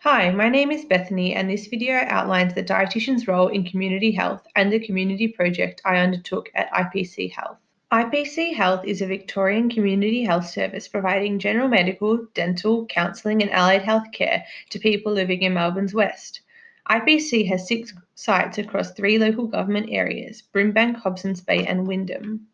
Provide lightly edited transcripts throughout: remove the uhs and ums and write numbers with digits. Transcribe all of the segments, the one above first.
Hi, my name is Bethany, and this video outlines the dietitian's role in community health and the community project I undertook at IPC Health. IPC Health is a Victorian community health service providing general medical, dental, counselling and allied health care to people living in Melbourne's west. IPC has 6 sites across 3 local government areas, Brimbank, Hobsons Bay and Wyndham.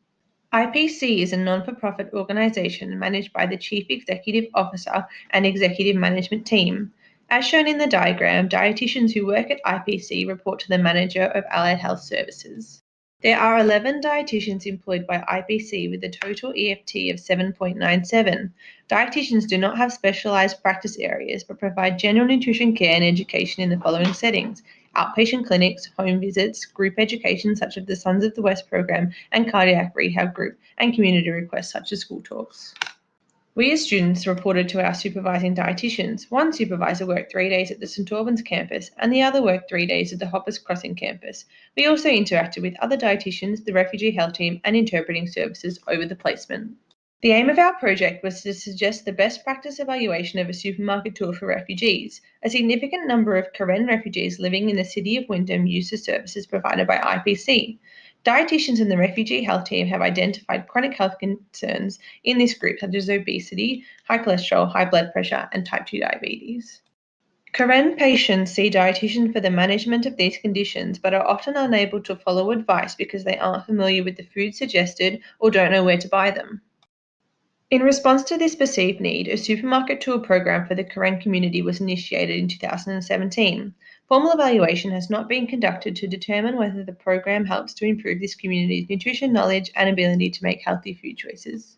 IPC is a non-for-profit organisation managed by the Chief Executive Officer and Executive Management Team. As shown in the diagram, dietitians who work at IPC report to the Manager of Allied Health Services. There are 11 dietitians employed by IPC with a total EFT of 7.97. Dietitians do not have specialised practice areas but provide general nutrition care and education in the following settings: outpatient clinics, home visits, group education such as the Sons of the West program and cardiac rehab group, and community requests such as school talks. We as students reported to our supervising dietitians. One supervisor worked 3 days at the St Albans campus and the other worked 3 days at the Hoppers Crossing campus. We also interacted with other dietitians, the refugee health team and interpreting services over the placement. The aim of our project was to suggest the best practice evaluation of a supermarket tour for refugees. A significant number of Karen refugees living in the city of Wyndham use the services provided by IPC. Dietitians in the refugee health team have identified chronic health concerns in this group such as obesity, high cholesterol, high blood pressure and type 2 diabetes. Karen patients see dietitians for the management of these conditions but are often unable to follow advice because they aren't familiar with the foods suggested or don't know where to buy them. In response to this perceived need, a supermarket tour program for the Karen community was initiated in 2017. Formal evaluation has not been conducted to determine whether the program helps to improve this community's nutrition knowledge and ability to make healthy food choices.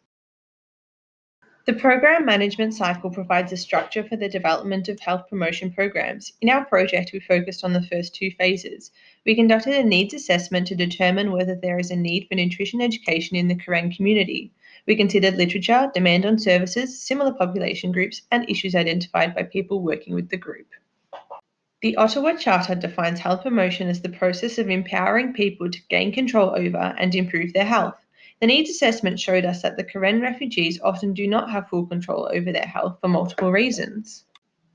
The program management cycle provides a structure for the development of health promotion programs. In our project, we focused on the first 2 phases. We conducted a needs assessment to determine whether there is a need for nutrition education in the Karen community. We considered literature, demand on services, similar population groups, and issues identified by people working with the group. The Ottawa Charter defines health promotion as the process of empowering people to gain control over and improve their health. The needs assessment showed us that the Karen refugees often do not have full control over their health for multiple reasons.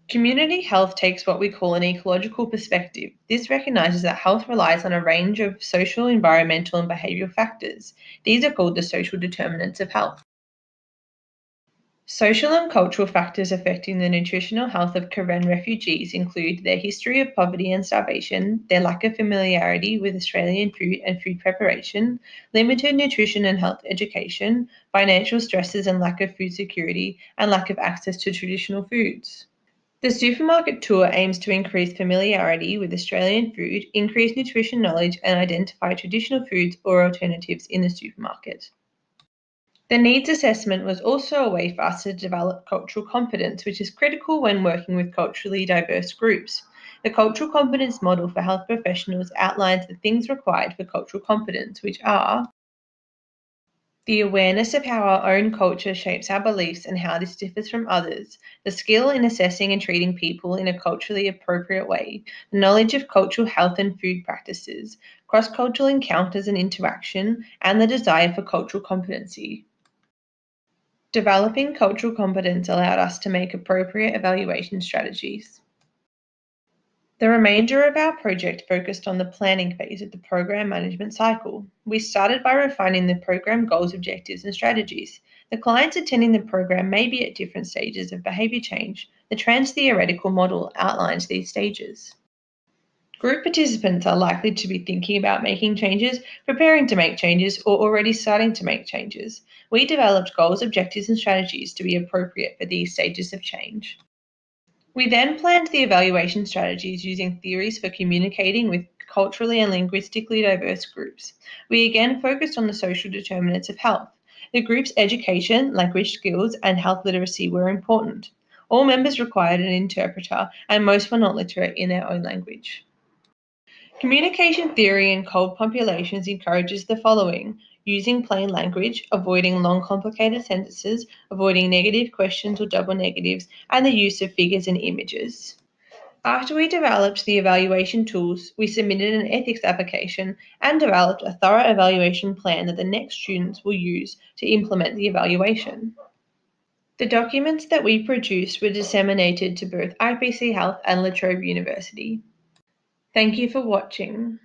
Community health takes what we call an ecological perspective. This recognises that health relies on a range of social, environmental and behavioural factors. These are called the social determinants of health. Social and cultural factors affecting the nutritional health of Karen refugees include their history of poverty and starvation, their lack of familiarity with Australian food and food preparation, limited nutrition and health education, financial stresses and lack of food security, and lack of access to traditional foods. The supermarket tour aims to increase familiarity with Australian food, increase nutrition knowledge, and identify traditional foods or alternatives in the supermarket. The needs assessment was also a way for us to develop cultural competence, which is critical when working with culturally diverse groups. The cultural competence model for health professionals outlines the things required for cultural competence, which are the awareness of how our own culture shapes our beliefs and how this differs from others, the skill in assessing and treating people in a culturally appropriate way, the knowledge of cultural health and food practices, cross-cultural encounters and interaction, and the desire for cultural competency. Developing cultural competence allowed us to make appropriate evaluation strategies. The remainder of our project focused on the planning phase of the program management cycle. We started by refining the program goals, objectives, and strategies. The clients attending the program may be at different stages of behaviour change. The trans-theoretical model outlines these stages. Group participants are likely to be thinking about making changes, preparing to make changes, or already starting to make changes. We developed goals, objectives, and strategies to be appropriate for these stages of change. We then planned the evaluation strategies using theories for communicating with culturally and linguistically diverse groups. We again focused on the social determinants of health. The group's education, language skills, and health literacy were important. All members required an interpreter, and most were not literate in their own language. Communication theory in cold populations encourages the following: using plain language, avoiding long complicated sentences, avoiding negative questions or double negatives, and the use of figures and images. After we developed the evaluation tools, we submitted an ethics application and developed a thorough evaluation plan that the next students will use to implement the evaluation. The documents that we produced were disseminated to both IPC Health and La Trobe University. Thank you for watching.